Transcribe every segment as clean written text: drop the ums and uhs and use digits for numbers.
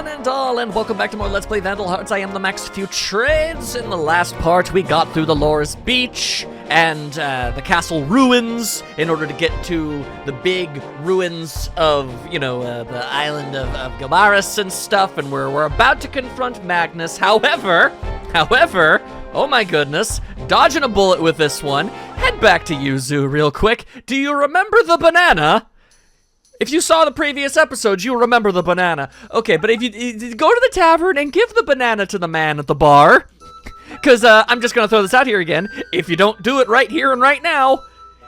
one and all, and welcome back to more Let's Play Vandal Hearts. I am the Max Futreds. In the last part, we got through the Loris Beach and the castle ruins in order to get to the big ruins of, the island of Gamaris and stuff, and we're about to confront Magnus. However, oh my goodness, dodging a bullet with this one. Head back to Yuzu real quick. Do you remember the banana? If you saw the previous episodes, you'll remember the banana. Okay, but if you go to the tavern and give the banana to the man at the bar, because I'm just going to throw this out here again. If you don't do it right here and right now,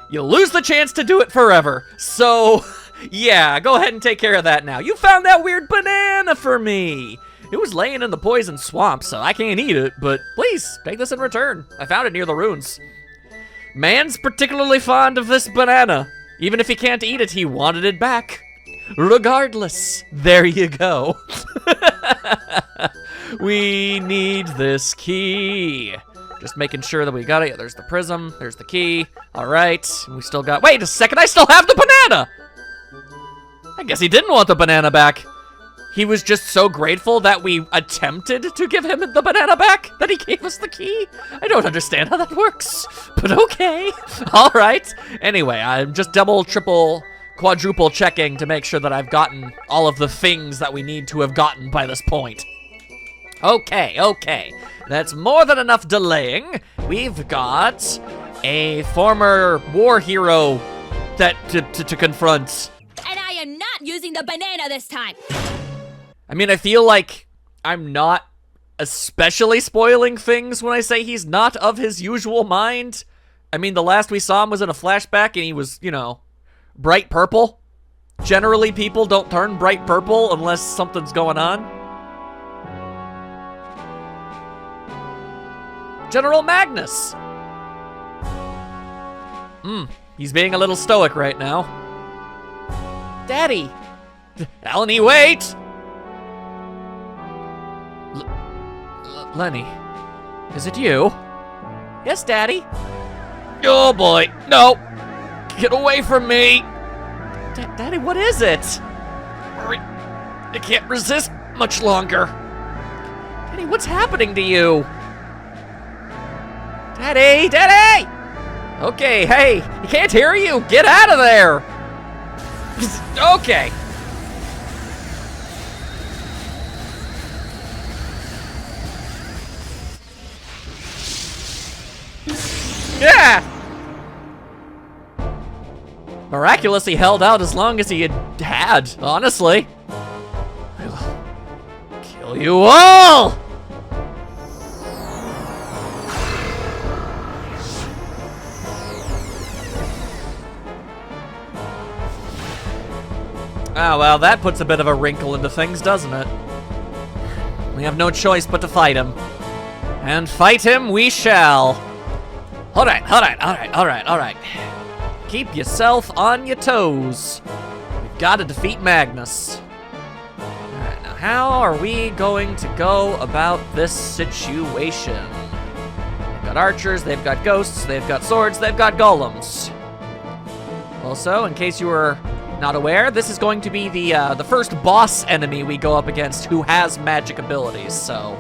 you'll lose the chance to do it forever. So, yeah, go ahead and take care of that now. You found that weird banana for me. It was laying in the poison swamp, so I can't eat it, but please, take this in return. I found it near the ruins. Man's particularly fond of this banana. Even if he can't eat it, he wanted it back. Regardless, there you go. We need this key. Just making sure that we got it. Yeah, there's the prism, there's the key. All right, we still got, wait a second, I still have the banana. I guess he didn't want the banana back. He was just so grateful that we attempted to give him the banana back that he gave us the key. I don't understand how that works, but okay. All right. Anyway, I'm just double, triple, quadruple checking to make sure that I've gotten all of the things that we need to have gotten by this point. Okay. That's more than enough delaying. We've got a former war hero to confront. And I am not using the banana this time. I mean, I feel like I'm not especially spoiling things when I say he's not of his usual mind. I mean, the last we saw him was in a flashback and he was, bright purple. Generally, people don't turn bright purple unless something's going on. General Magnus! He's being a little stoic right now. Daddy! Eleni, wait! Lenny, is it you? Yes, Daddy. Oh boy, no! Get away from me! Daddy, what is it? I can't resist much longer. Daddy, what's happening to you? Daddy! Okay, hey, he can't hear you. Get out of there. Okay. Yeah! Miraculously held out as long as he had, honestly. I will kill you all! Oh, well, that puts a bit of a wrinkle into things, doesn't it? We have no choice but to fight him. And fight him we shall. All right. Keep yourself on your toes. We've got to defeat Magnus. All right, now how are we going to go about this situation? They've got archers, they've got ghosts, they've got swords, they've got golems. Also, in case you were not aware, this is going to be the first boss enemy we go up against who has magic abilities, so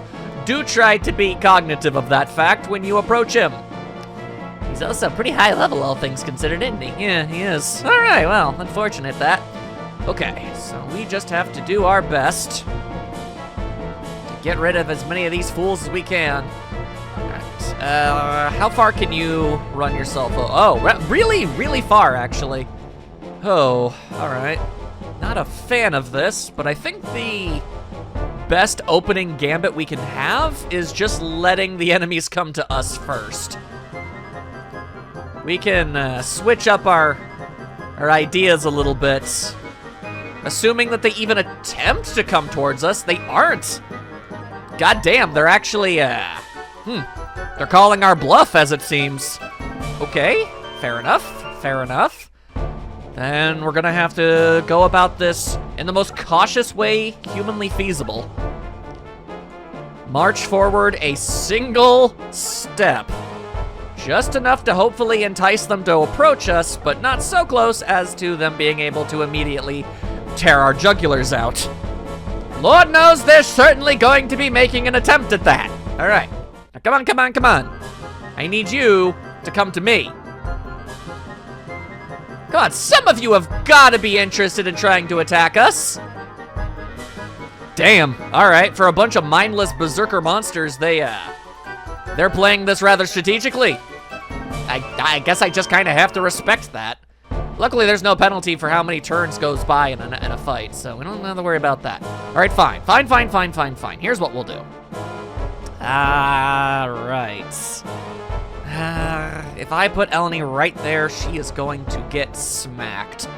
do try to be cognitive of that fact when you approach him. He's also pretty high level, all things considered, isn't he? Yeah, he is. All right, well, unfortunate that. Okay, so we just have to do our best to get rid of as many of these fools as we can. All right, how far can you run yourself? Oh, really, really far, actually. Oh, all right. Not a fan of this, but I think the best opening gambit we can have is just letting the enemies come to us first. We can switch up our ideas a little bit. Assuming that they even attempt to come towards us, they aren't. God damn, they're actually, they're calling our bluff, as it seems. Okay, fair enough. Then we're gonna have to go about this in the most cautious way humanly feasible. March forward a single step. Just enough to hopefully entice them to approach us, but not so close as to them being able to immediately tear our jugulars out. Lord knows they're certainly going to be making an attempt at that. All right. Now, come on, come on, come on. I need you to come to me. Come on, some of you have got to be interested in trying to attack us. Damn. All right, for a bunch of mindless berserker monsters, they're playing this rather strategically. I guess I just kind of have to respect that. Luckily, there's no penalty for how many turns goes by in a fight, so we don't have to worry about that. All right, fine. Fine. Here's what we'll do. All right. If I put Eleni right there, she is going to get smacked.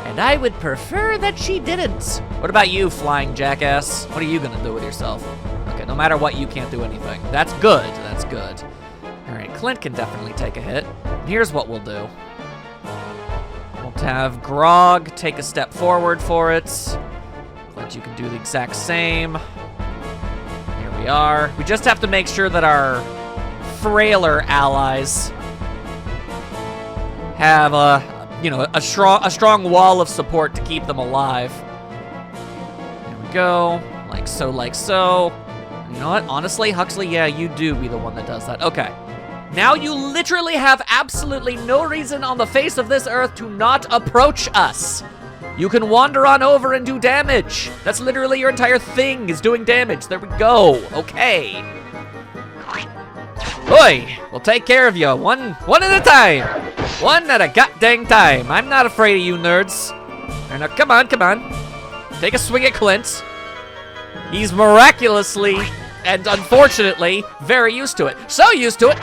And I would prefer that she didn't. What about you, flying jackass? What are you gonna do with yourself? Okay, no matter what, you can't do anything. That's good, that's good. All right, Clint can definitely take a hit. Here's what we'll do. We'll have Grog take a step forward for it. Clint, you can do the exact same. Here we are. We just have to make sure that our frailer allies have a strong wall of support to keep them alive. There we go. Like so. You know what? Honestly, Huxley, yeah, you do be the one that does that. Okay. Now you literally have absolutely no reason on the face of this earth to not approach us. You can wander on over and do damage. That's literally your entire thing is doing damage. There we go. Okay. Oi, we'll take care of you one at a time. One at a goddamn time. I'm not afraid of you nerds. Now, come on. Take a swing at Clint. He's miraculously and unfortunately very used to it. So used to it,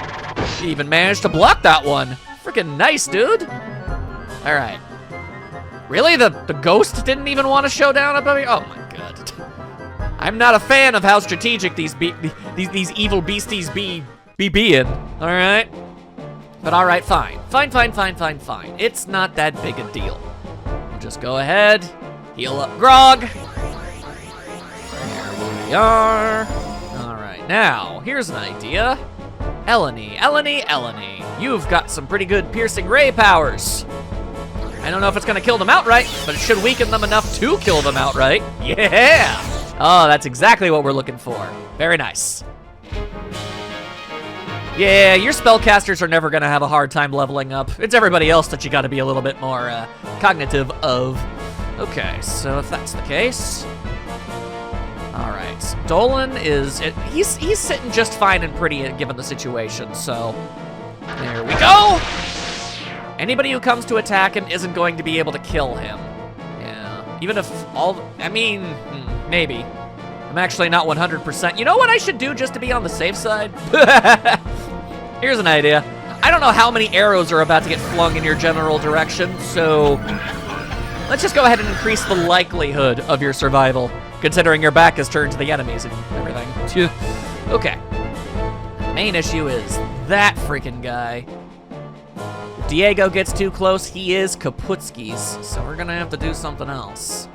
he even managed to block that one. Freaking nice, dude. All right. Really? The ghost didn't even want to show down up here? Oh my god. I'm not a fan of how strategic these evil beasties be being. All right. But all right, fine. Fine. It's not that big a deal. We'll just go ahead, heal up Grog. There we are. All right, now, here's an idea. Eleni. You've got some pretty good piercing ray powers. I don't know if it's gonna kill them outright, but it should weaken them enough to kill them outright. Yeah! Oh, that's exactly what we're looking for. Very nice. Yeah, your spellcasters are never gonna have a hard time leveling up. It's everybody else that you gotta be a little bit more cognitive of. Okay, so if that's the case. All right, Dolan he's sitting just fine and pretty given the situation, so there we go. Anybody who comes to attack him isn't going to be able to kill him. Yeah, even if maybe. I'm actually not 100%. You know what I should do just to be on the safe side? Here's an idea. I don't know how many arrows are about to get flung in your general direction, so let's just go ahead and increase the likelihood of your survival, considering your back is turned to the enemies and everything. Okay. Main issue is that freaking guy. If Diego gets too close, he is Kaputski's, so we're gonna have to do something else.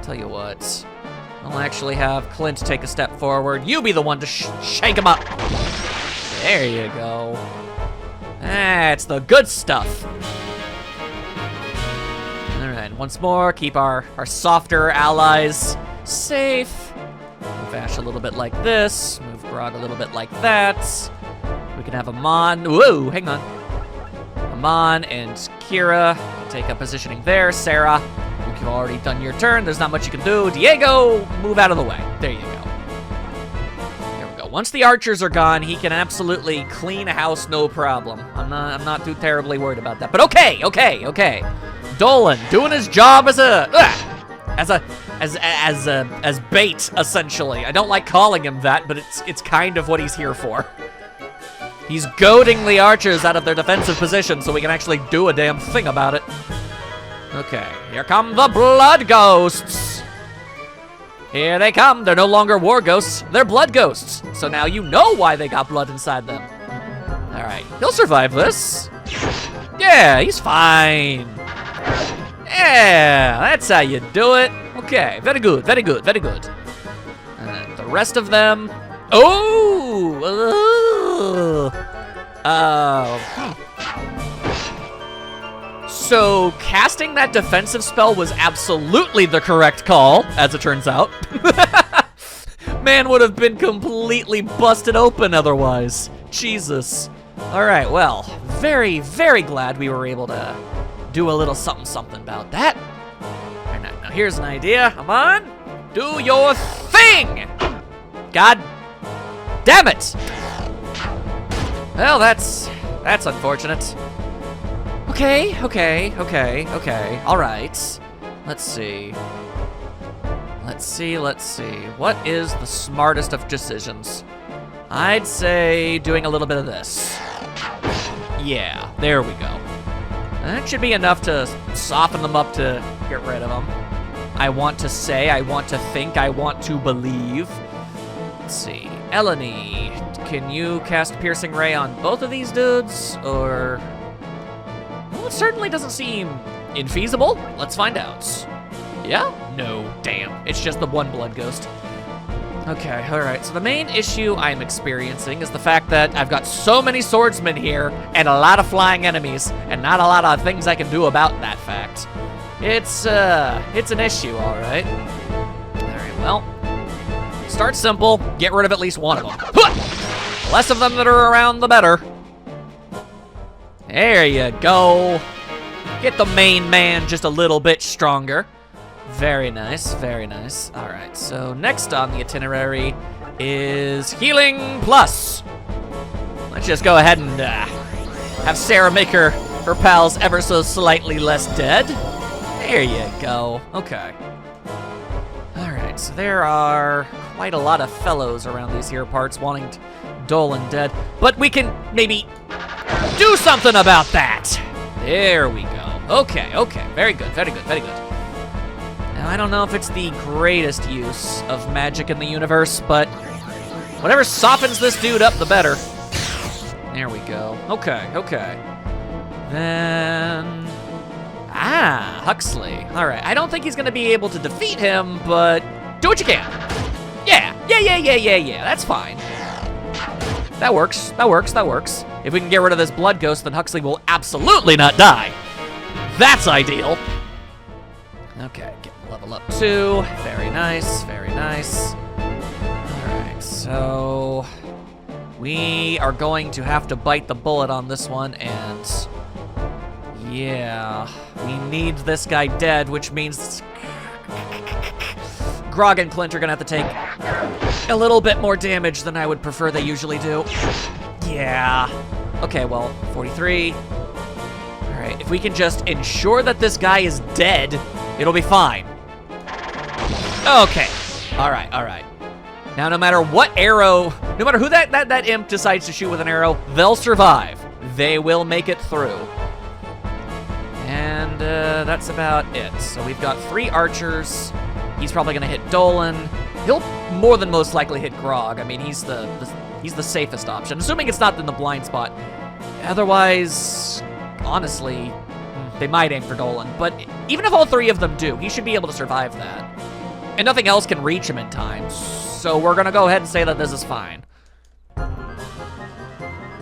Tell you what. I'll actually have Clint take a step forward. You be the one to shake him up. There you go. That's the good stuff. All right, once more, keep our softer allies safe. Move Ash a little bit like this. Move Grog a little bit like that. We can have Amon. Whoa, hang on. Amon and Kira take up positioning there. Sarah, you've already done your turn. There's not much you can do. Diego, move out of the way. There you go. There we go. Once the archers are gone, he can absolutely clean a house, no problem. I'm not too terribly worried about that. But okay. Dolan doing his job as bait, essentially. I don't like calling him that, but it's kind of what he's here for. He's goading the archers out of their defensive position so we can actually do a damn thing about it. Okay, here come the blood ghosts. Here they come. They're no longer war ghosts. They're blood ghosts. So now you know why they got blood inside them. All right, he'll survive this. Yeah, he's fine. Yeah, that's how you do it. Okay, very good. And the rest of them. So, casting that defensive spell was absolutely the correct call, as it turns out. Man would have been completely busted open otherwise. Jesus. Alright, well, very, very glad we were able to do a little something about that. Alright, now here's an idea. Come on. Do your thing! God damn it! Well, that's unfortunate. Okay. All right. Let's see. What is the smartest of decisions? I'd say doing a little bit of this. Yeah, there we go. That should be enough to soften them up to get rid of them. I want to say, I want to think, I want to believe. Let's see. Eleni, can you cast Piercing Ray on both of these dudes? Or... well, it certainly doesn't seem infeasible. Let's find out. Yeah? No, damn. It's just the one blood ghost. Okay, alright. So the main issue I'm experiencing is the fact that I've got so many swordsmen here and a lot of flying enemies, and not a lot of things I can do about that fact. It's an issue, alright. Alright, well, start simple, get rid of at least one of them. Less of them that are around, the better. There you go. Get the main man just a little bit stronger. Very nice, very nice. All right, so next on the itinerary is Healing Plus. Let's just go ahead and have Sarah make her pals ever so slightly less dead. There you go. Okay. All right, so there are quite a lot of fellows around these here parts wanting Dolan dead, but we can maybe do something about that. There we go. Okay, very good. Now, I don't know if it's the greatest use of magic in the universe, but whatever softens this dude up, the better. There we go. Okay. Then... Huxley. All right, I don't think he's going to be able to defeat him, but do what you can. Yeah, that's fine. That works. If we can get rid of this blood ghost, then Huxley will absolutely not die. That's ideal. Okay, getting level up 2. Very nice. Alright, so we are going to have to bite the bullet on this one, and yeah, we need this guy dead, which means Grog and Clint are gonna have to take a little bit more damage than I would prefer they usually do. Yeah. Okay, well, 43. Alright, if we can just ensure that this guy is dead, it'll be fine. Okay. Alright. Now, no matter what arrow, no matter who that imp decides to shoot with an arrow, they'll survive. They will make it through. And that's about it. So we've got 3 archers. He's probably gonna hit Dolan. He'll more than most likely hit Grog. I mean, he's the safest option, assuming it's not in the blind spot. Otherwise, honestly, they might aim for Dolan. But even if all 3 of them do, he should be able to survive that. And nothing else can reach him in time. So we're gonna go ahead and say that this is fine.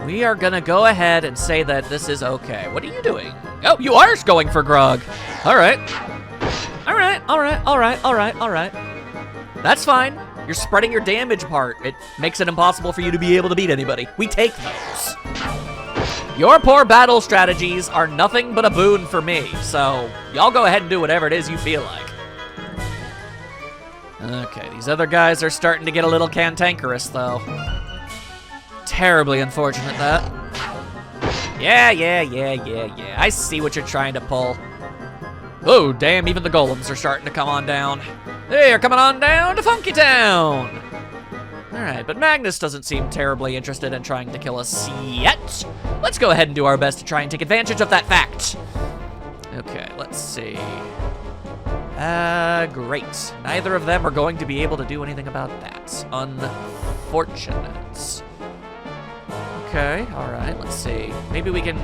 We are gonna go ahead and say that this is okay. What are you doing? Oh, you are going for Grog. All right. That's fine. You're spreading your damage apart. It makes it impossible for you to be able to beat anybody. We take those. Your poor battle strategies are nothing but a boon for me, so y'all go ahead and do whatever it is you feel like. Okay, these other guys are starting to get a little cantankerous, though. Terribly unfortunate, that. Yeah. I see what you're trying to pull. Oh, damn, even the golems are starting to come on down. They're coming on down to Funky Town! Alright, but Magnus doesn't seem terribly interested in trying to kill us yet. Let's go ahead and do our best to try and take advantage of that fact. Okay, let's see. Great. Neither of them are going to be able to do anything about that. Unfortunate. Okay, alright, let's see. Maybe we can,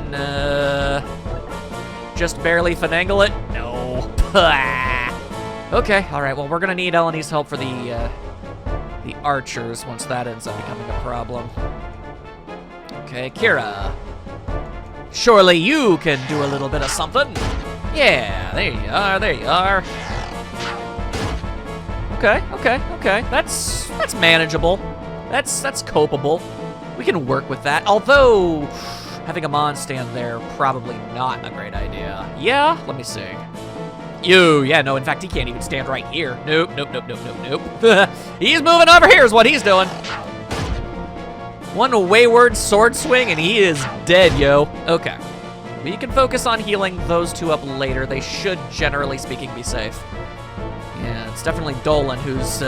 just barely finagle it? No. Okay, alright, well, we're gonna need Eleni's help for the archers once that ends up becoming a problem. Okay, Kira. Surely you can do a little bit of something. Yeah, there you are, there you are. Okay. That's manageable. That's copable. We can work with that. Although, having a Mon stand there, probably not a great idea. Yeah, let me see. Yeah, no, in fact, he can't even stand right here. Nope. He's moving over here is what he's doing. One wayward sword swing and he is dead, yo. Okay. We can focus on healing those two up later. They should, generally speaking, be safe. Yeah, it's definitely Dolan who's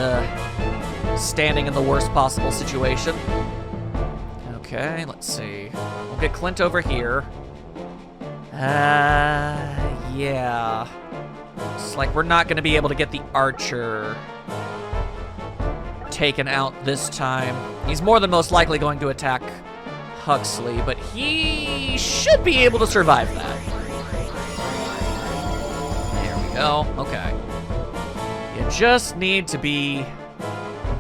standing in the worst possible situation. Okay, let's see. We'll get Clint over here. Yeah. It's like we're not going to be able to get the archer taken out this time. He's more than most likely going to attack Huxley, but he should be able to survive that. There we go. Okay. You just need to be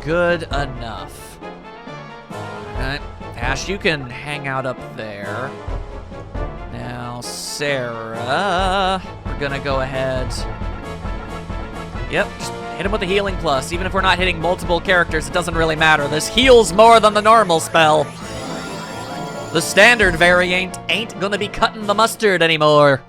good enough. Alright. Ash, you can hang out up there. Now, Sarah, we're gonna go ahead. Yep, just hit him with the healing plus. Even if we're not hitting multiple characters, it doesn't really matter. This heals more than the normal spell. The standard variant ain't gonna be cutting the mustard anymore.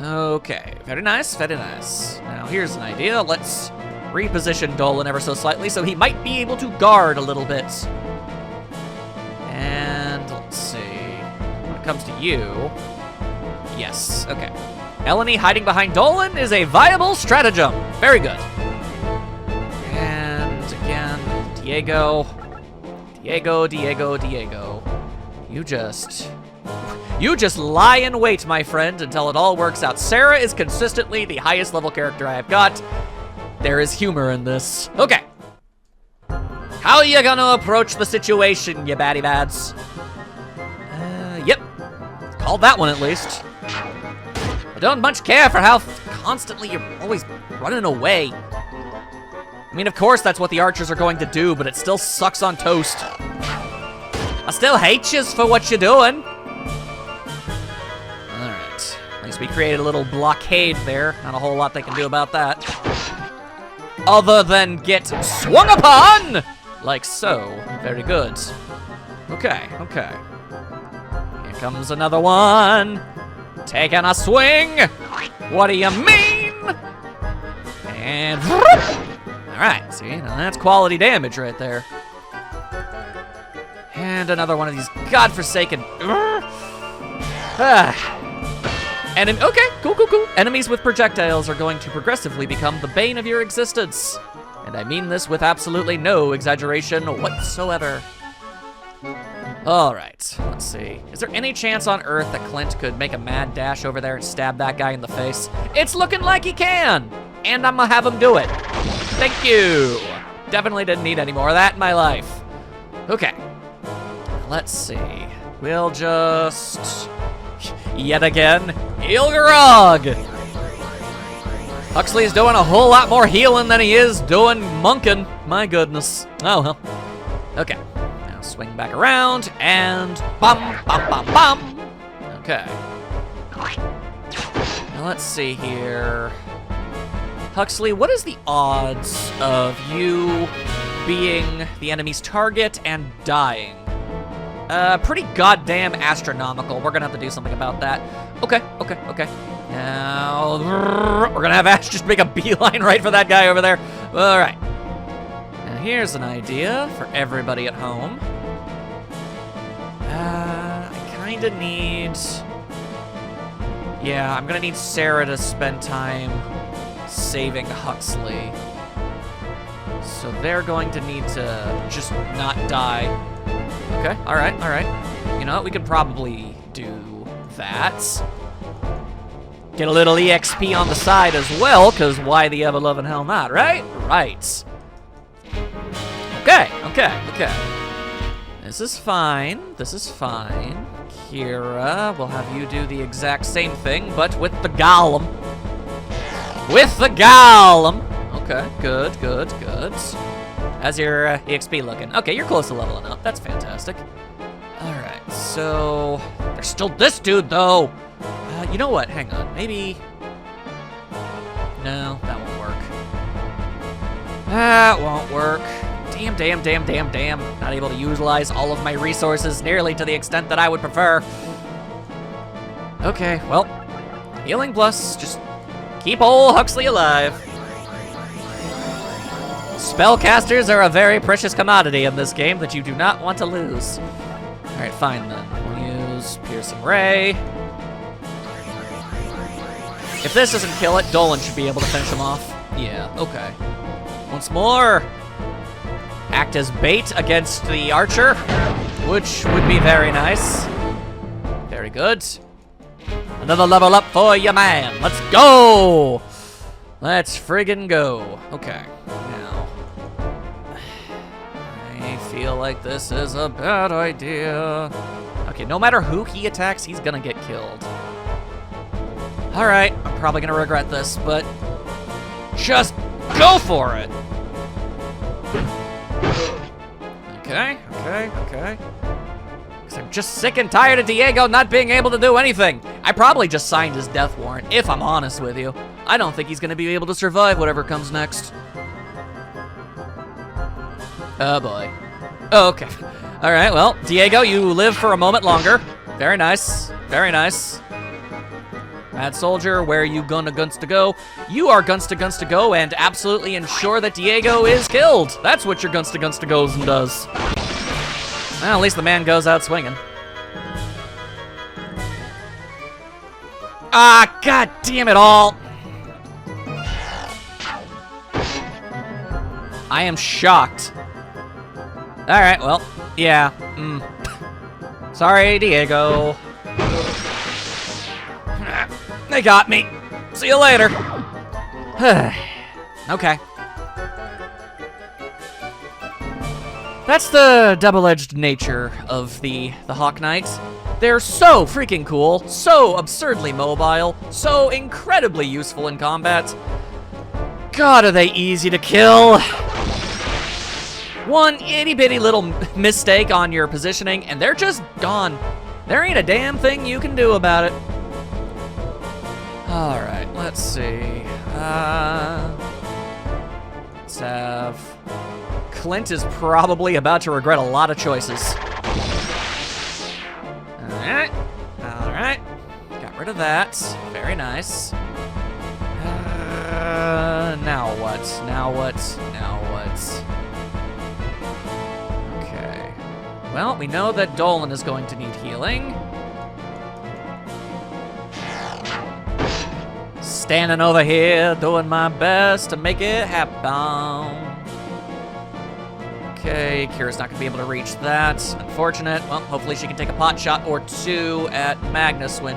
Okay, very nice, very nice. Now here's an idea. Let's reposition Dolan ever so slightly so he might be able to guard a little bit. And let's see. When it comes to you, yes, okay. Eleni hiding behind Dolan is a viable stratagem. Very good. And again, Diego. You just lie in wait, my friend, until it all works out. Sarah is consistently the highest level character I have got. There is humor in this. Okay. How you gonna approach the situation, you baddie bads? Yep. Called that one at least. I don't much care for how constantly you're always running away. I mean, of course that's what the archers are going to do, but it still sucks on toast. I still hate yous for what you're doing. Alright. At least we created a little blockade there. Not a whole lot they can do about that. Other than get swung upon! Like so. Very good. Okay. Here comes another one. Taking a swing. What do you mean? And... Alright, see? Now that's quality damage right there. And another one of these godforsaken... Okay, cool. Enemies with projectiles are going to progressively become the bane of your existence. And I mean this with absolutely no exaggeration whatsoever. Alright, let's see. Is there any chance on Earth that Clint could make a mad dash over there and stab that guy in the face? It's looking like he can! And I'm gonna have him do it. Thank you! Definitely didn't need any more of that in my life. Okay. Let's see. We'll just... Yet again, Ilgarog! Huxley's doing a whole lot more healing than he is doing monking. My goodness. Oh, well. Okay. Now swing back around, and bum. Okay. Now let's see here. Huxley, what is the odds of you being the enemy's target and dying? Pretty goddamn astronomical. We're gonna have to do something about that. Okay. Now, we're gonna have Ash just make a beeline right for that guy over there. All right. Now, here's an idea for everybody at home. I kinda need... Yeah, I'm gonna need Sarah to spend time saving Huxley. So they're going to need to just not die. Okay, all right. You know what, we could probably do that. Get a little EXP on the side as well, because why the ever-loving hell not, right? Right. Okay. This is fine. Kira, we'll have you do the exact same thing, but with the golem. Okay, good. How's your EXP looking? Okay, you're close to leveling up. That's fantastic. so there's still this dude, though. You know what? Hang on. Maybe... No, that won't work. That won't work. Damn. Not able to utilize all of my resources nearly to the extent that I would prefer. Okay, well, healing plus, just keep old Huxley alive. Spellcasters are a very precious commodity in this game that you do not want to lose. All right, fine then. We'll use Piercing Ray. If this doesn't kill it, Dolan should be able to finish him off. Yeah, okay. Once more. Act as bait against the archer, which would be very nice. Very good. Another level up for your man. Let's go! Let's friggin' go. Okay, now. I feel like this is a bad idea. Okay, no matter who he attacks, he's gonna get killed. Alright, I'm probably gonna regret this, but just go for it! Okay. Because I'm just sick and tired of Diego not being able to do anything. I probably just signed his death warrant, if I'm honest with you. I don't think he's gonna be able to survive whatever comes next. Oh boy. Oh, okay. Alright, well, Diego, you live for a moment longer. Very nice. Very nice. Mad Soldier, where you gonna guns to go? You are guns to go and absolutely ensure that Diego is killed. That's what your guns to goes and does. Well, at least the man goes out swinging. Ah, god damn it all. I am shocked. All right, well, yeah. Sorry, Diego. They got me. See you later. Okay. That's the double-edged nature of the Hawk Knight. They're so freaking cool, so absurdly mobile, so incredibly useful in combat. God, are they easy to kill. One itty-bitty little mistake on your positioning, and they're just gone. There ain't a damn thing you can do about it. All right, let's see. Let's have... Clint is probably about to regret a lot of choices. All right. Got rid of that. Very nice. Now what? Okay. Well, we know that Dolan is going to need healing. Standing over here, doing my best to make it happen. Okay, Kira's not gonna be able to reach that. Unfortunate. Well, hopefully she can take a pot shot or two at Magnus when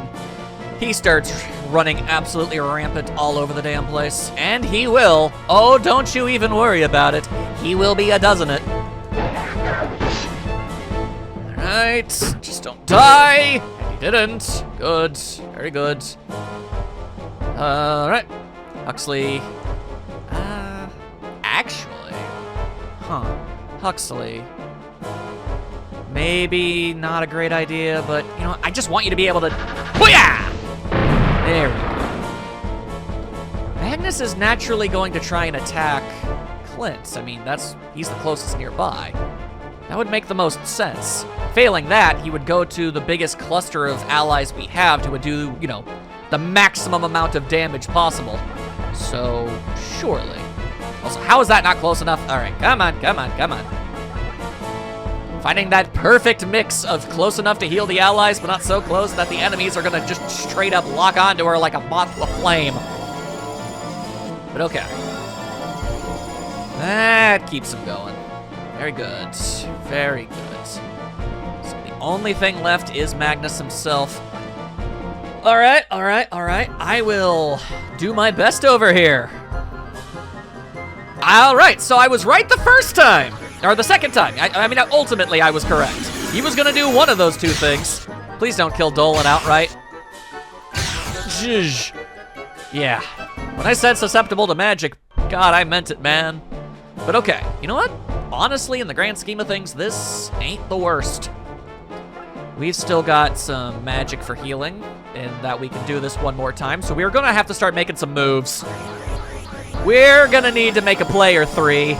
he starts running absolutely rampant all over the damn place. And he will. Oh, don't you even worry about it. He will be a dozen it. All right, just don't die. And he didn't. Good, very good. All right, Huxley. Actually, Huxley. Maybe not a great idea, but you know, I just want you to be able to. Booyah! There we go. Magnus is naturally going to try and attack Clint. I mean, he's the closest nearby. That would make the most sense. Failing that, he would go to the biggest cluster of allies we have who would do, you know, the maximum amount of damage possible. So, surely. Also, how is that not close enough? All right, come on. Finding that perfect mix of close enough to heal the allies, but not so close that the enemies are gonna just straight up lock onto her like a moth to a flame. But okay. That keeps him going. Very good, very good. So the only thing left is Magnus himself. All right. I will do my best over here. All right, so I was right the first time. Or the second time. I mean, ultimately, I was correct. He was gonna do one of those two things. Please don't kill Dolan outright. Zhuzh. Yeah. When I said susceptible to magic, God, I meant it, man. But okay, you know what? Honestly, in the grand scheme of things, this ain't the worst. We've still got some magic for healing, and that we can do this one more time. So we're gonna have to start making some moves. We're gonna need to make a play or 3.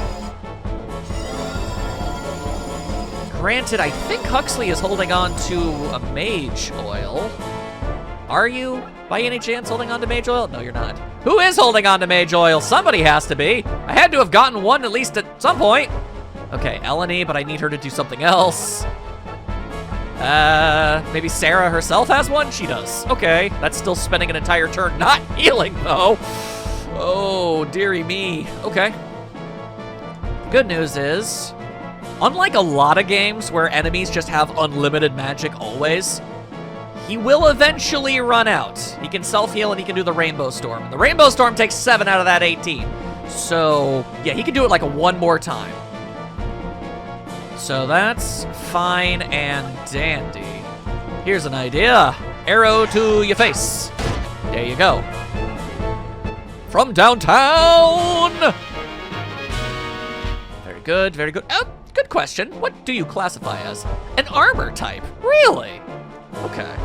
Granted, I think Huxley is holding on to a mage oil. Are you, by any chance, holding on to mage oil? No, you're not. Who is holding on to mage oil? Somebody has to be. I had to have gotten one at least at some point. Okay, Eleni, but I need her to do something else. Maybe Sarah herself has one? She does. Okay, that's still spending an entire turn not healing, though. Oh, dearie me. Okay. Good news is, unlike a lot of games where enemies just have unlimited magic always, he will eventually run out. He can self-heal and he can do the Rainbow Storm. The Rainbow Storm takes 7 out of that 18. So, yeah, he can do it like one more time. So that's fine and dandy. Here's an idea. Arrow to your face. There you go. From downtown! Very good, very good. Oh, good question. What do you classify as? An armor type. Really? Okay.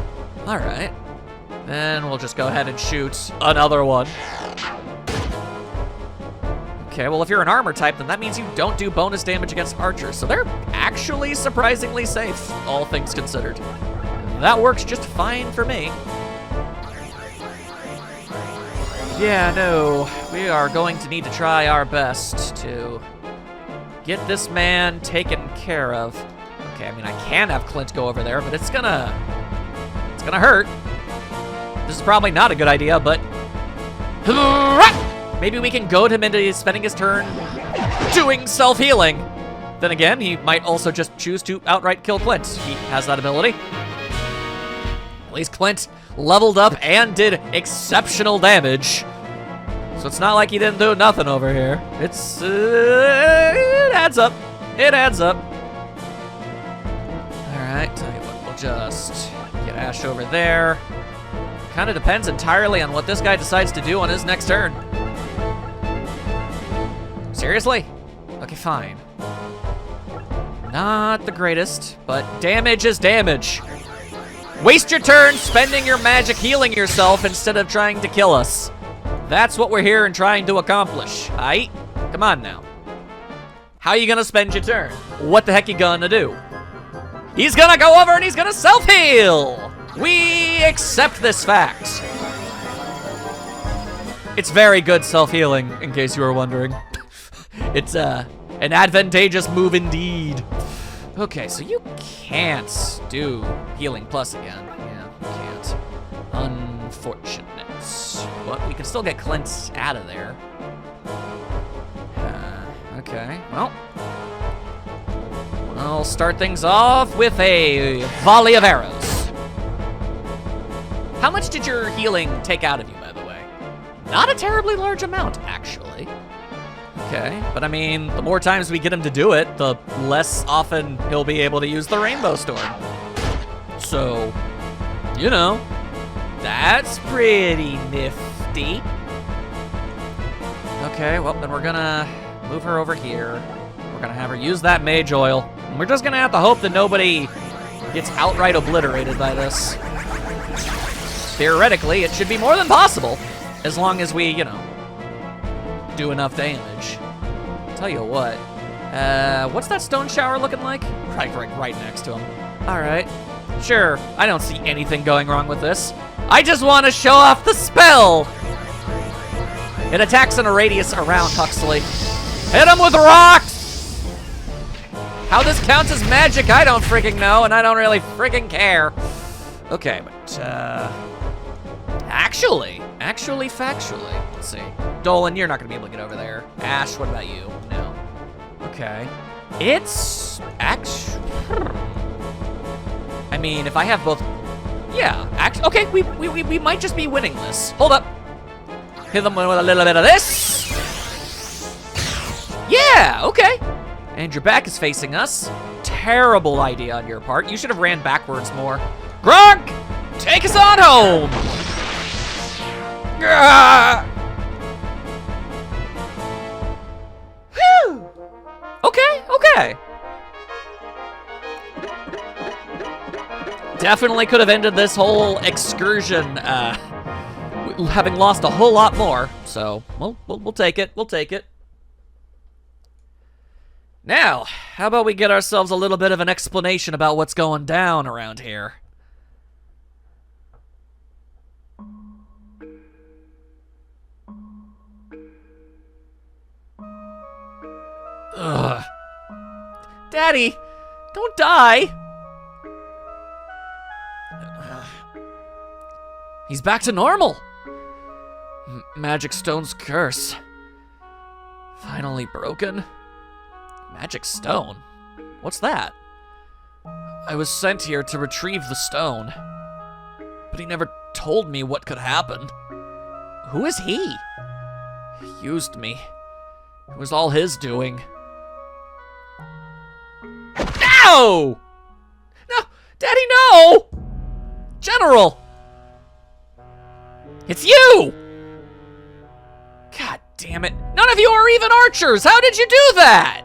All right. Then we'll just go ahead and shoot another one. Okay, well, if you're an armor type, then that means you don't do bonus damage against archers. So they're actually surprisingly safe, all things considered. That works just fine for me. Yeah, no, we are going to need to try our best to get this man taken care of. Okay, I mean, I can have Clint go over there, but it's gonna hurt. This is probably not a good idea, but maybe we can goad him into spending his turn doing self-healing. Then again, he might also just choose to outright kill Clint. He has that ability. At least Clint leveled up and did exceptional damage. So it's not like he didn't do nothing over here. It's, it adds up. It adds up. All right, tell you what, we'll just get Ash over there. Kind of depends entirely on what this guy decides to do on his next turn. Seriously? Okay, fine. Not the greatest, but damage is damage. Waste your turn spending your magic healing yourself instead of trying to kill us. That's what we're here and trying to accomplish, aight? Come on now. How you gonna spend your turn? What the heck you gonna do? He's gonna go over and he's gonna self-heal! We accept this fact. It's very good self-healing, in case you were wondering. It's an advantageous move indeed. Okay, so you can't do healing plus again. Yeah, you can't. Unfortunate. But we can still get Clint out of there. Okay, well. I'll start things off with a volley of arrows. How much did your healing take out of you, by the way? Not a terribly large amount, actually. Okay, but I mean, the more times we get him to do it, the less often he'll be able to use the Rainbow Storm. So, you know, that's pretty nifty. Okay, well, then we're gonna move her over here. We're gonna have her use that mage oil. And we're just gonna have to hope that nobody gets outright obliterated by this. Theoretically, it should be more than possible, as long as we, you know, do enough damage. Tell you what, what's that stone shower looking like? Right next to him. All right, sure, I don't see anything going wrong with this. I just want to show off the spell. It attacks in a radius around Huxley. Hit him with rocks! How this counts as magic, I don't freaking know, and I don't really freaking care. Okay, but, actually, factually, let's see. Dolan, you're not gonna be able to get over there. Ash, what about you? No. Okay. It's actually, I mean, if I have both, yeah, okay, we might just be winning this. Hold up. Hit them with a little bit of this. Yeah, okay. And your back is facing us. Terrible idea on your part. You should have ran backwards more. Gronk, take us on home. Whew. Okay. definitely could have ended this whole excursion having lost a whole lot more. So, we'll take it. We'll take it. Now, how about we get ourselves a little bit of an explanation about what's going down around here? Ugh. Daddy, don't die. He's back to normal. Magic Stone's curse. Finally broken. Magic Stone? What's that? I was sent here to retrieve the stone, but he never told me what could happen. Who is he? He used me. It was all his doing. No! No! Daddy, no! General! It's you! God damn it. None of you are even archers! How did you do that?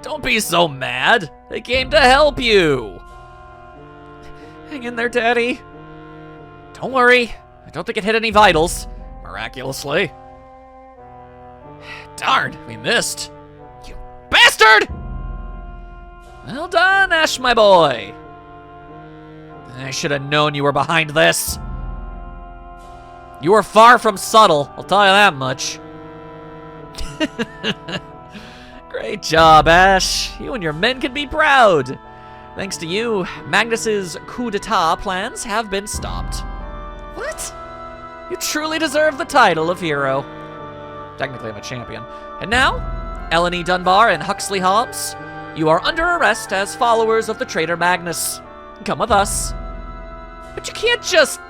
Don't be so mad. They came to help you. Hang in there, Daddy. Don't worry. I don't think it hit any vitals. Miraculously. Darn, we missed. You bastard! Well done, Ash, my boy. I should have known you were behind this. You were far from subtle, I'll tell you that much. Great job, Ash. You and your men can be proud. Thanks to you, Magnus's coup d'etat plans have been stopped. What? You truly deserve the title of hero. Technically, I'm a champion. And now, Eleni Dunbar and Huxley Hobbs, you are under arrest as followers of the traitor Magnus. Come with us. But you can't just...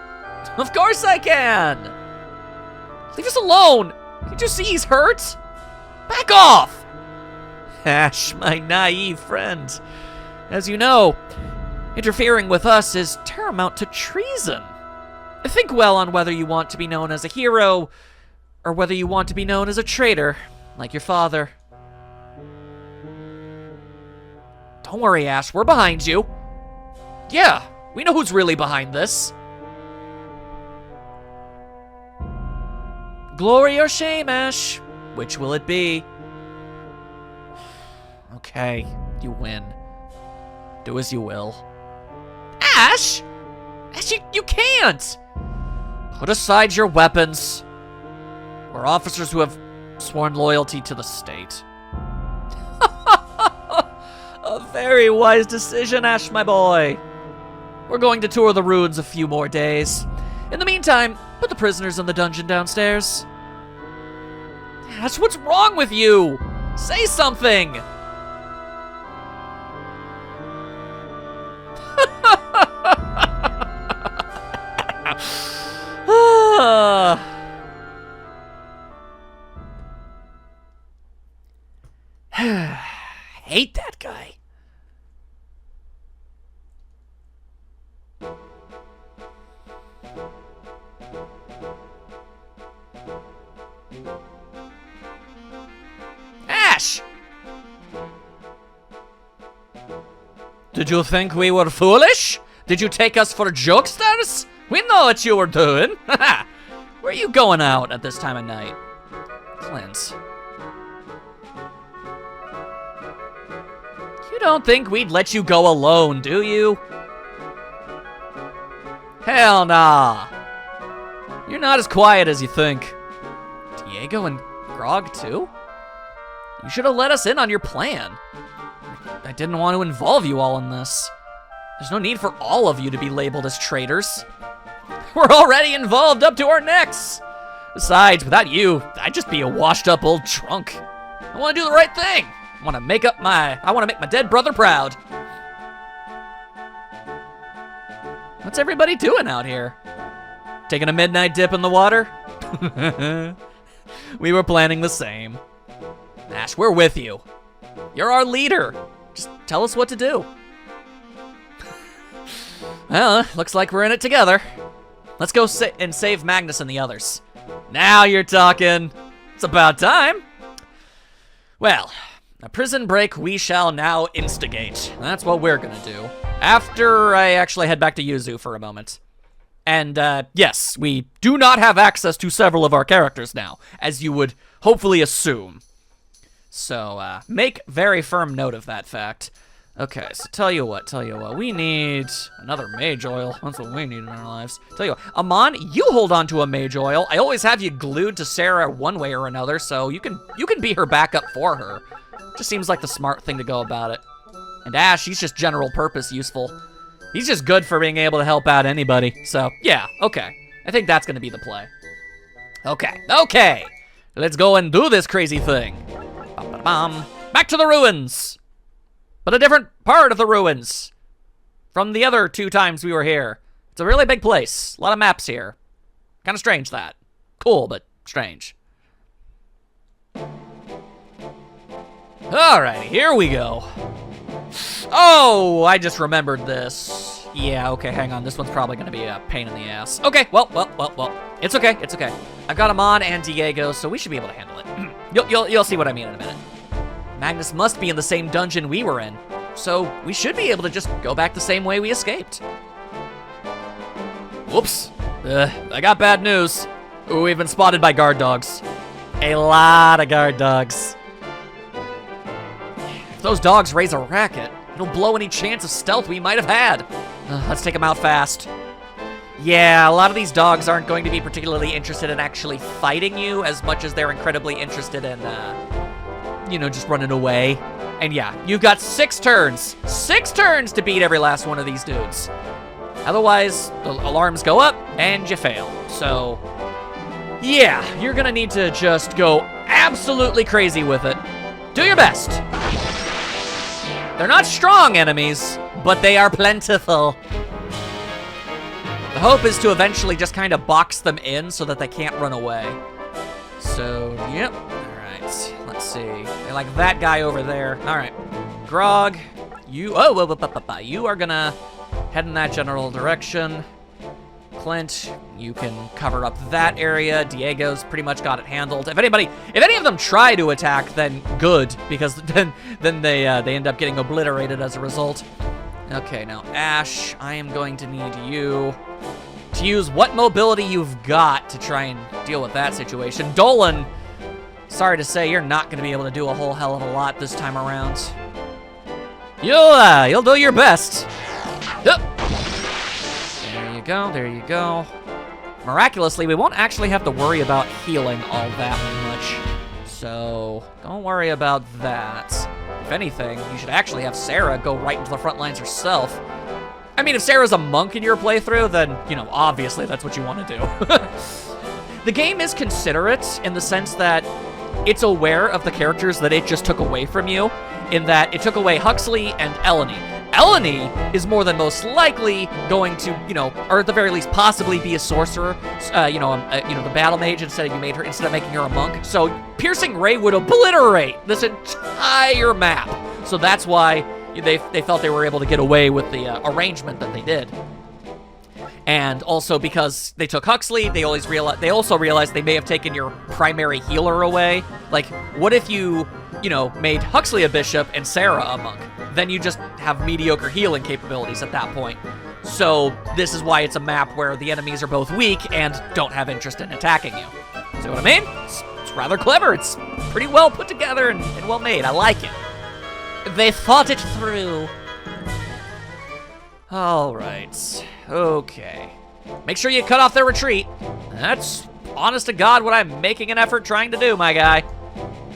Of course I can! Leave us alone! Can't you see he's hurt? Back off! Ash, my naive friend. As you know, interfering with us is tantamount to treason. Think well on whether you want to be known as a hero, or whether you want to be known as a traitor, like your father. Don't worry, Ash, we're behind you. Yeah, we know who's really behind this. Glory or shame, Ash? Which will it be? Okay, you win. Do as you will. Ash! Ash, you can't! Put aside your weapons. We're officers who have sworn loyalty to the state. A very wise decision, Ash, my boy. We're going to tour the ruins a few more days. In the meantime, put the prisoners in the dungeon downstairs. Ash, what's wrong with you? Say something! Hate that guy. Ash! Did you think we were foolish? Did you take us for jokesters? We know what you were doing. Where are you going out at this time of night? Clint. You don't think we'd let you go alone, do you? Hell nah. You're not as quiet as you think. Diego and Grog too? You should have let us in on your plan. I didn't want to involve you all in this. There's no need for all of you to be labeled as traitors. We're already involved up to our necks. Besides, without you, I'd just be a washed up old drunk. I want to do the right thing. I want to make my dead brother proud. What's everybody doing out here? Taking a midnight dip in the water? We were planning the same. Ash, we're with you. You're our leader. Just tell us what to do. Well, looks like we're in it together. Let's go and save Magnus and the others. Now you're talking. It's about time. Well, A prison break we shall now instigate. That's what we're gonna do. After I actually head back to Yuzu for a moment. And, yes, we do not have access to several of our characters now, as you would hopefully assume. So, make very firm note of that fact. Okay, so tell you what, we need another mage oil. That's what we need in our lives. Tell you what, Amon, you hold on to a mage oil. I always have you glued to Sarah one way or another, so you can be her backup for her. Just seems like the smart thing to go about it. And Ash, he's just general purpose useful. He's just good for being able to help out anybody. So, yeah, okay. I think that's gonna be the play. Okay. Let's go and do this crazy thing. Bum-ba-bum. Back to the ruins. But a different part of the ruins from the other 2 times we were here. It's a really big place. A lot of maps here. Kind of strange, that. Cool, but strange. Alright, here we go. Oh, I just remembered this. Yeah, okay, hang on. This one's probably going to be a pain in the ass. Okay, well. It's okay. I've got Amon and Diego, so we should be able to handle it. You'll see what I mean in a minute. Magnus must be in the same dungeon we were in, so we should be able to just go back the same way we escaped. Whoops. I got bad news. We've been spotted by guard dogs. A lot of guard dogs. If those dogs raise a racket, it'll blow any chance of stealth we might have had. Let's take them out fast. Yeah, a lot of these dogs aren't going to be particularly interested in actually fighting you as much as they're incredibly interested in, you know, just running away. And yeah, you've got 6 turns. 6 turns to beat every last one of these dudes. Otherwise, the alarms go up and you fail. So, yeah, you're gonna need to just go absolutely crazy with it. Do your best. They're not strong enemies, but they are plentiful. The hope is to eventually just kind of box them in so that they can't run away. So, yep. Let's see. They like that guy over there. All right. Grog, you... Oh, you are gonna head in that general direction. Clint, you can cover up that area. Diego's pretty much got it handled. If any of them try to attack, then good, because then they end up getting obliterated as a result. Okay, now Ash, I am going to need you to use what mobility you've got to try and deal with that situation. Dolan, sorry to say, you're not going to be able to do a whole hell of a lot this time around. You'll do your best. Yep. There you go. Miraculously, we won't actually have to worry about healing all that much. So, don't worry about that. If anything, you should actually have Sarah go right into the front lines herself. I mean, if Sarah's a monk in your playthrough, then, you know, obviously that's what you want to do. The game is considerate in the sense that it's aware of the characters that it just took away from you, in that it took away Huxley and Eleni. Eleni is more than most likely going to, you know, or at the very least possibly be a sorcerer, the battle mage instead of making her a monk. So Piercing Ray would obliterate this entire map. So that's why they felt they were able to get away with the arrangement that they did. And also because they took Huxley, they also realized they may have taken your primary healer away. Like, what if you made Huxley a bishop and Sarah a monk? Then you just have mediocre healing capabilities at that point. So this is why it's a map where the enemies are both weak and don't have interest in attacking you. See what I mean? It's rather clever. It's pretty well put together and well made. I like it. They thought it through. All right. Okay. Make sure you cut off their retreat. That's, honest to God, what I'm making an effort trying to do, my guy.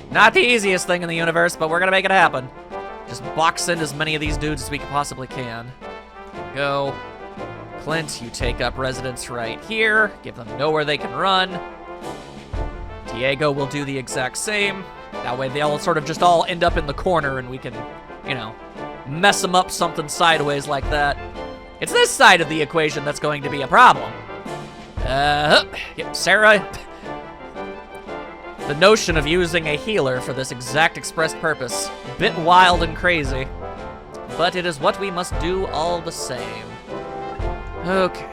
Not the easiest thing in the universe, but we're gonna make it happen. Just box in as many of these dudes as we possibly can. Go. Clint, you take up residence right here. Give them nowhere they can run. Diego will do the exact same. That way they'll sort of just all end up in the corner and we can, mess them up something sideways like that. It's this side of the equation that's going to be a problem. Yep, Sarah. The notion of using a healer for this exact express purpose, a bit wild and crazy, but it is what we must do all the same. Okay.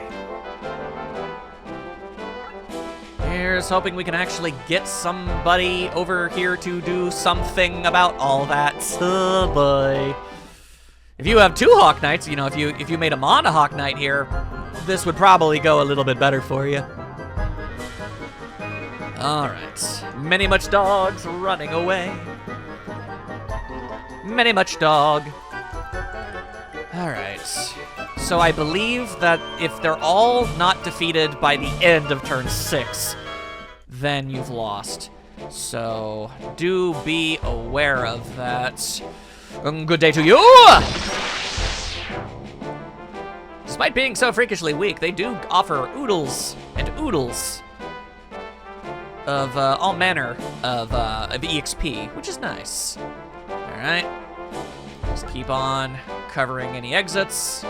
Here's hoping we can actually get somebody over here to do something about all that. Oh boy. If you have 2 Hawk Knights, you know, if you made a Mon a Hawk Knight here, this would probably go a little bit better for you. Alright. Many much dogs running away. Many much dog. Alright. So I believe that if they're all not defeated by the end of turn 6, then you've lost. So do be aware of that. Good day to you! Despite being so freakishly weak, they do offer oodles and oodles of all manner of EXP, which is nice. Alright. Just keep on covering any exits.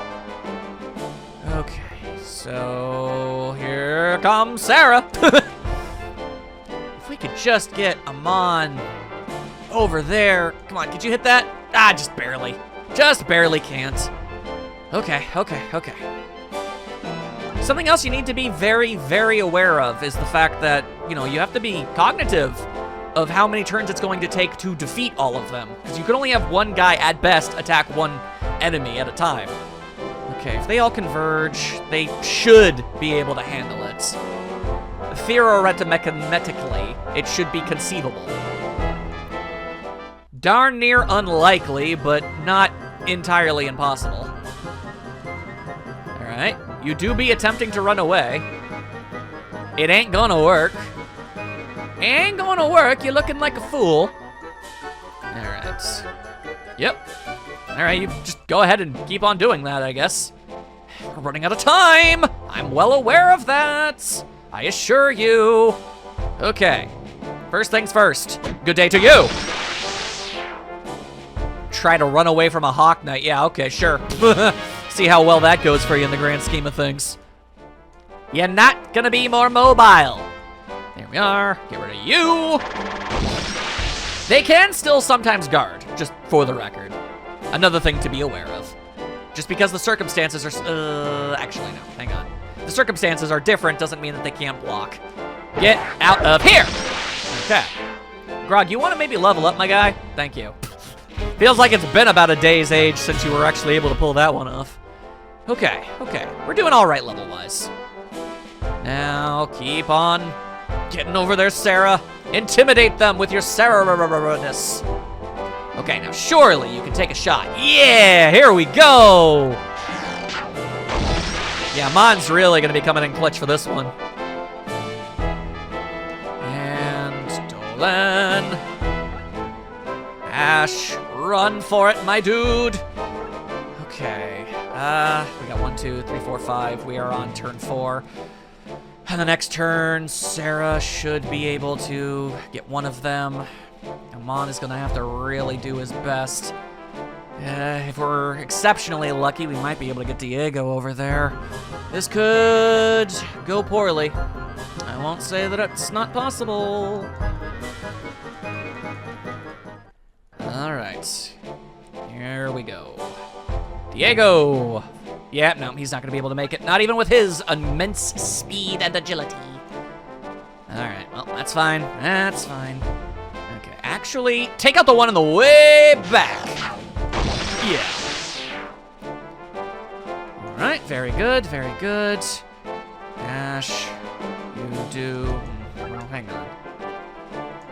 Okay, so here comes Sarah. If we could just get Amon over there. Come on, could you hit that? Ah, just barely. Just barely can't. Okay. Something else you need to be very, very aware of is the fact that, you know, you have to be cognitive of how many turns it's going to take to defeat all of them. Because you can only have one guy, at best, attack one enemy at a time. Okay, if they all converge, they should be able to handle it. Theoretically, it should be conceivable. Darn near unlikely, but not entirely impossible. Alright, you do be attempting to run away. It ain't gonna work. Ain't gonna work, you're looking like a fool. Alright. Yep. Alright, you just go ahead and keep on doing that, I guess. We're running out of time! I'm well aware of that! I assure you. Okay. First things first. Good day to you! Try to run away from a Hawk Knight. Yeah, okay, sure. See how well that goes for you in the grand scheme of things. You're not gonna be more mobile. There we are. Get rid of you. They can still sometimes guard, just for the record. Another thing to be aware of. Just because the circumstances are... actually, no. Hang on. The circumstances are different doesn't mean that they can't block. Get out of here! Okay. Grog, you want to maybe level up, my guy? Thank you. Feels like it's been about a day's age since you were actually able to pull that one off. Okay. We're doing all right level-wise. Now, keep on getting over there, Sarah. Intimidate them with your Sarah-ness. Okay, now surely you can take a shot. Yeah, here we go. Yeah, Mon's really gonna be coming in clutch for this one. And Dolan. Ash, run for it, my dude. Okay, we got 1, 2, 3, 4, 5. We are on turn 4. And the next turn, Sarah should be able to get one of them. Amon is gonna have to really do his best. If we're exceptionally lucky, we might be able to get Diego over there. This could go poorly. I won't say that it's not possible. Alright. Here we go. Diego! Yeah, no, he's not gonna be able to make it. Not even with his immense speed and agility. Alright, well, that's fine. That's fine. Okay, actually, take out the one in the way back. Yeah. Alright, very good, very good. Ash, you do... well, hang on.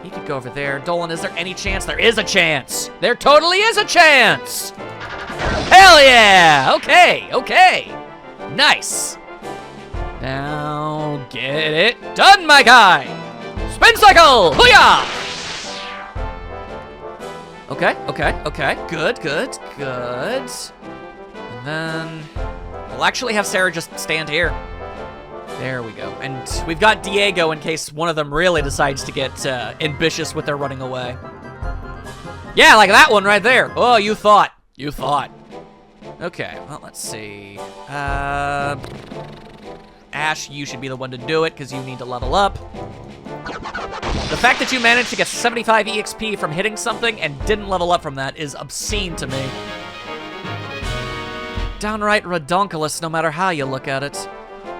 He could go over there. Dolan, is there any chance? There is a chance! There totally is a chance! Hell yeah! Okay. Nice. Now, get it done, my guy! Spin cycle! Hoo-yah! Okay. Good. And then we'll actually have Sarah just stand here. There we go. And we've got Diego in case one of them really decides to get ambitious with their running away. Yeah, like that one right there. Oh, you thought. Okay, well, let's see. Ash, you should be the one to do it because you need to level up. The fact that you managed to get 75 EXP from hitting something and didn't level up from that is obscene to me. Downright redonkulous no matter how you look at it.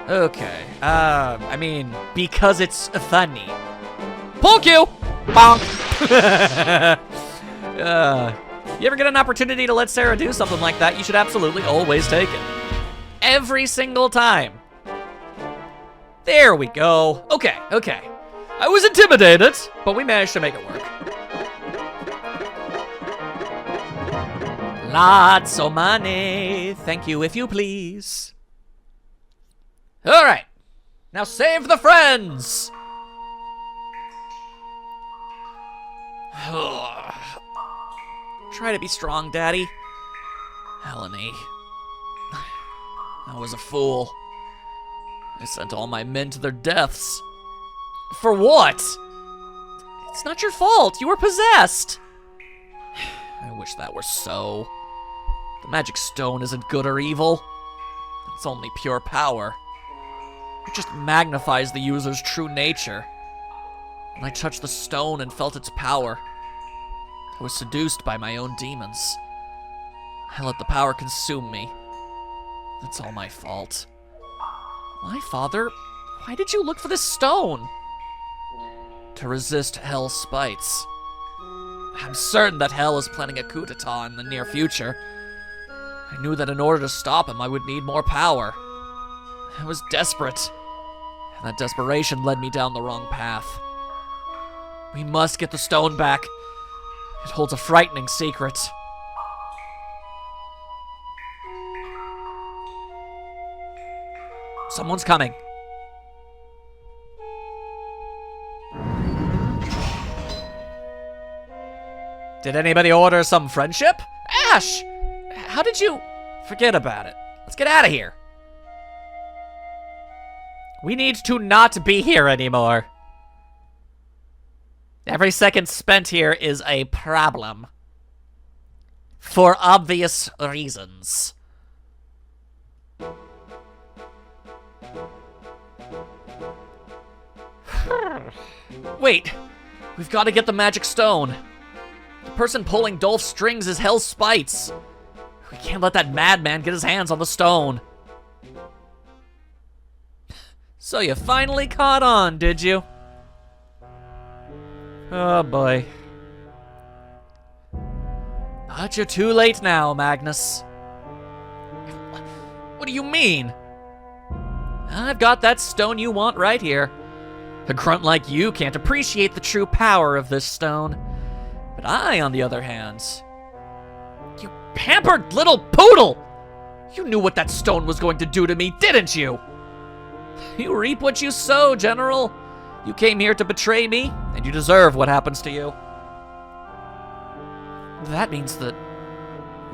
Okay. I mean, because it's funny. Poke you! Bonk! You ever get an opportunity to let Sarah do something like that, you should absolutely always take it. Every single time. There we go. Okay, okay. I was intimidated, but we managed to make it work. Lots of money. Thank you, if you please. All right. Now save the friends. Try to be strong, Daddy. Helene. I was a fool. I sent all my men to their deaths. For what? It's not your fault. You were possessed. I wish that were so. The magic stone isn't good or evil. It's only pure power. It just magnifies the user's true nature. When I touched the stone and felt its power, I was seduced by my own demons. I let the power consume me. It's all my fault. My father, why did you look for this stone? To resist Hell's spites. I'm certain that Hell is planning a coup d'etat in the near future. I knew that in order to stop him, I would need more power. I was desperate, and that desperation led me down the wrong path. We must get the stone back. It holds a frightening secret. Someone's coming. Did anybody order some friendship? Ash! How did you... Forget about it. Let's get out of here. We need to not be here anymore. Every second spent here is a problem. For obvious reasons. Wait, we've got to get the magic stone. The person pulling Dolph's strings is Hell's spites. We can't let that madman get his hands on the stone. So you finally caught on, did you? Oh boy. But you're too late now, Magnus. What do you mean? I've got that stone you want right here. A grunt like you can't appreciate the true power of this stone. But I, on the other hand... You pampered little poodle! You knew what that stone was going to do to me, didn't you? You reap what you sow, General. You came here to betray me, and you deserve what happens to you. That means that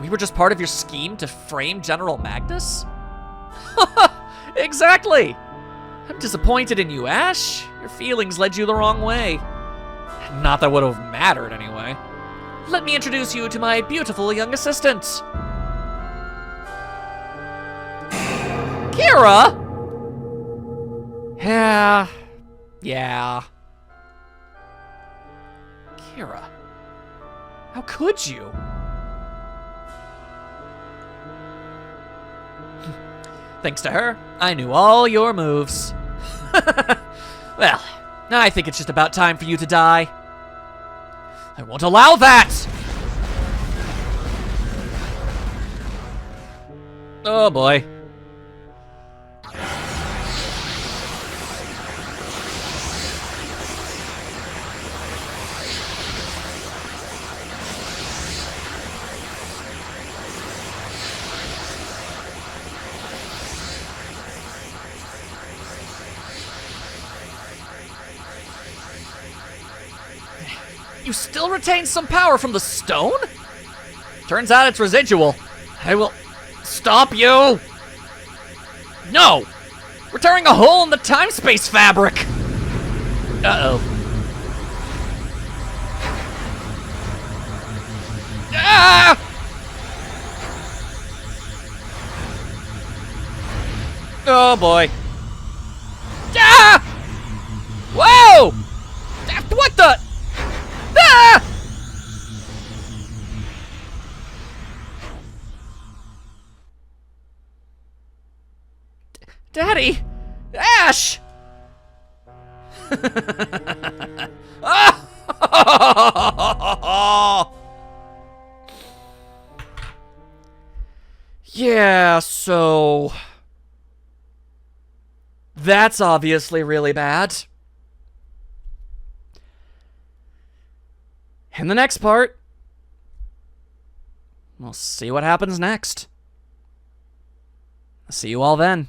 we were just part of your scheme to frame General Magnus? Exactly! I'm disappointed in you, Ash. Your feelings led you the wrong way. Not that would have mattered anyway. Let me introduce you to my beautiful young assistant. Kira? Yeah. Kira, how could you? Thanks to her, I knew all your moves. Well, I think it's just about time for you to die. I won't allow that! Oh boy. You still retain some power from the stone? Turns out it's residual. I will stop you. No! We're tearing a hole in the time-space fabric. Uh-oh. Ah! Oh boy. Ah! Whoa! What the? Ah! Daddy, Ash! Yeah, so... That's obviously really bad. In the next part, we'll see what happens next. See you all then.